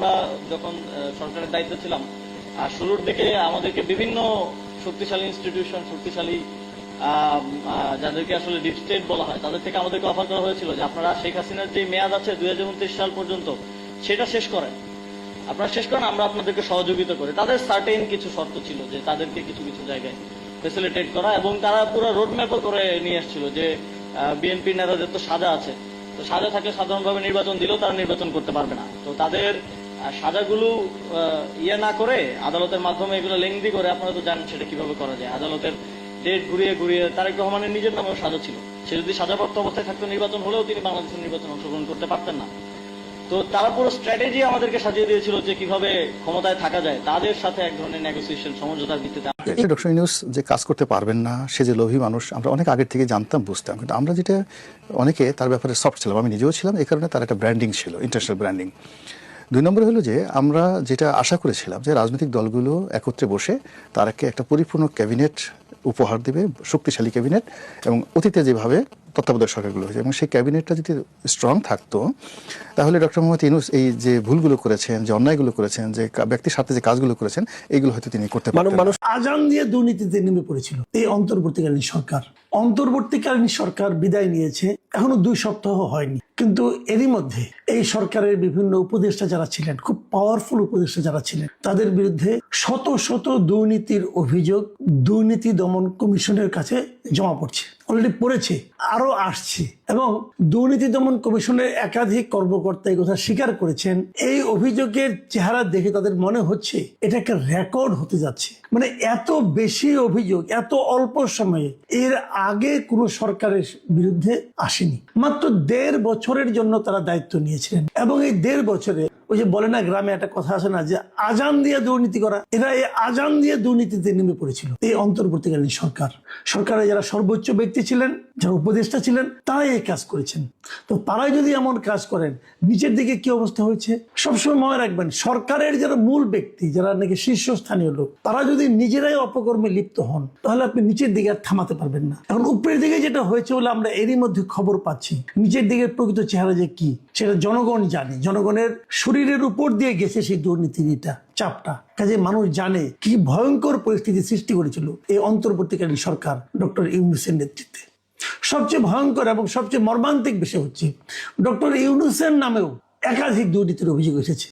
আমরা যখন সরকারের দায়িত্ব ছিলাম শুরুর দিকে আমাদেরকে বিভিন্ন শক্তিশালী ইনস্টিটিউশন, শক্তিশালী যাদেরকে আসলে ডিপ স্টেট বলা হয়, তাদের থেকে আমাদেরকে অফার করা হয়েছিল যে আপনারা শেখ হাসিনার যে মেয়াদ আছে 2029 সাল পর্যন্ত সেটা শেষ করেন, আপনারা শেষ করেন, আমরা আপনাদেরকে সহযোগিতা করি। তাদের সার্টেন কিছু শর্ত ছিল যে তাদেরকে কিছু কিছু জায়গায় ফেসিলিটেট করা, এবং তারা পুরো রোডম্যাপও করে নিয়ে এসেছিল যে বিএনপি নেতাদের তো সাজা আছে, তো সাজা থাকলে সাধারণভাবে নির্বাচন দিলেও তারা নির্বাচন করতে পারবে না। তো তাদের সাজাগুলো ইয়ে না করে আদালতের মাধ্যমে এগুলো লেংদি করে, আপনারা তো জানেন সেটা কিভাবে করা যায়। আদালতের ডেট ঘুরিয়ে ঘুরিয়ে তারেক রহমানের নিজের নামেও সাজা ছিল, সে যদি সাজাপ্রাপ্ত অবস্থায় থাকতো নির্বাচন হলেও তিনি বাংলাদেশের নির্বাচনে অংশগ্রহণ করতে পারতেন না। তো তারা পুরো স্ট্র্যাটেজি আমাদেরকে সাজিয়ে দিয়েছিল যে কিভাবে ক্ষমতায় থাকা যায়, তাদের সাথে এক ধরনের নেগোসিয়েশন, সমঝোতার ভিত্তিতে। ডক্টর ইউনূস যে কাজ করতে পারবেন না, সে যে লোভী মানুষ, আমরা অনেক আগের থেকে জানতাম, বুঝতাম, কিন্তু আমরা যেটা অনেকে তার ব্যাপারে সফট ছিলাম, আমি নিজেও ছিলাম, এই কারণে তার একটা ব্র্যান্ডিং ছিল, ইন্টারন্যাশনাল ব্র্যান্ডিং। 2 নম্বর হলো যে আমরা যেটা আশা করেছিলাম যে রাজনৈতিক দলগুলো একত্রে বসে তারাকে একটা পরিপূর্ণ ক্যাবিনেট উপহার দেবে, শক্তিশালী ক্যাবিনেট, এবং অতীতে যেভাবে তত্ত্বাবধায়ক সরকারগুলো হয়েছে, এবং সেই ক্যাবিনেটটা যদি স্ট্রং থাকতো তাহলে ডক্টর মোহাম্মদ ইউনূস এই যে ভুলগুলো করেছেন, যে অন্যায়গুলো করেছেন, যে ব্যক্তির স্বার্থে যে কাজগুলো করেছেন, এইগুলো হয়তো তিনি করতে পারতেন। মানুষ আজান দিয়ে দুর্নীতিতে নেমে পড়েছিল এই অন্তর্বর্তীকালীন সরকার। অন্তর্বর্তীকালীন সরকার বিদায় নিয়েছে, এখনো 2 সপ্তাহ হয়নি, কিন্তু এরই মধ্যে এই সরকারের বিভিন্ন উপদেষ্টা যারা ছিলেন, খুব পাওয়ারফুল উপদেষ্টা যারা ছিলেন, তাদের বিরুদ্ধে শত শত দুর্নীতির অভিযোগ দুর্নীতি দমন কমিশনের কাছে জমা পড়ছে, অলরেডি পড়েছে, আরো আসছে। এবং দুর্নীতি দমন কমিশনের একাধিক কর্মকর্তা এই কথা স্বীকার করেছেন। এই অভিযোগের চেহারা দেখে তাদের মনে হচ্ছে এটা একটা রেকর্ড হতে যাচ্ছে। মানে এত বেশি অভিযোগ এত অল্প সময়ে এর আগে কোনো সরকারের বিরুদ্ধে আসেনি। মাত্র 1.5 বছরের জন্য তারা দায়িত্ব নিয়েছিলেন, এবং এই 1.5 বছরে ওই যে বলে না গ্রামে একটা কথা আছে না, যে আজান দিয়ে দুর্নীতি করা, এরা এই আজান দিয়ে দুর্নীতিতে নেমে পড়েছিল এই অন্তর্বর্তীকালীন সরকার। সরকারে যারা সর্বোচ্চ ব্যক্তি ছিলেন, যারা উপদেষ্টা ছিলেন, তারাই এই কাজ করেছেন। তো তারাই যদি এমন কাজ করেন, নিচের দিকে কি অবস্থা হয়েছে সবসময় মনে রাখবেন। সরকারের যারা মূল ব্যক্তি, যারা নাকি শীর্ষস্থানীয় লোক, তারা যদি নিজেরাই অপকর্মে লিপ্ত হন, তাহলে আপনি নিচের দিকে আর থামাতে পারবেন না। এখন উপরের দিকে যেটা হয়েছে বলে আমরা এরই মধ্যে খবর পাচ্ছি, নিচের দিকে প্রকৃত চেহারা যে কি সেটা জনগণ জানে। জনগণের শরীরের উপর দিয়ে গেছে সেই দুর্নীতিটা, চাপটা। কাজে মানুষ জানে কি ভয়ঙ্কর পরিস্থিতি সৃষ্টি করেছিল এই অন্তর্বর্তীকালীন সরকার ডক্টর ইউনূসের নেতৃত্বে। সবচেয়ে ভয়ঙ্কর এবং সবচেয়ে মর্মান্তিক বিষয় হচ্ছে ডক্টর ইউনূসের নামেও একাধিক দুর্নীতির অভিযোগ এসেছে।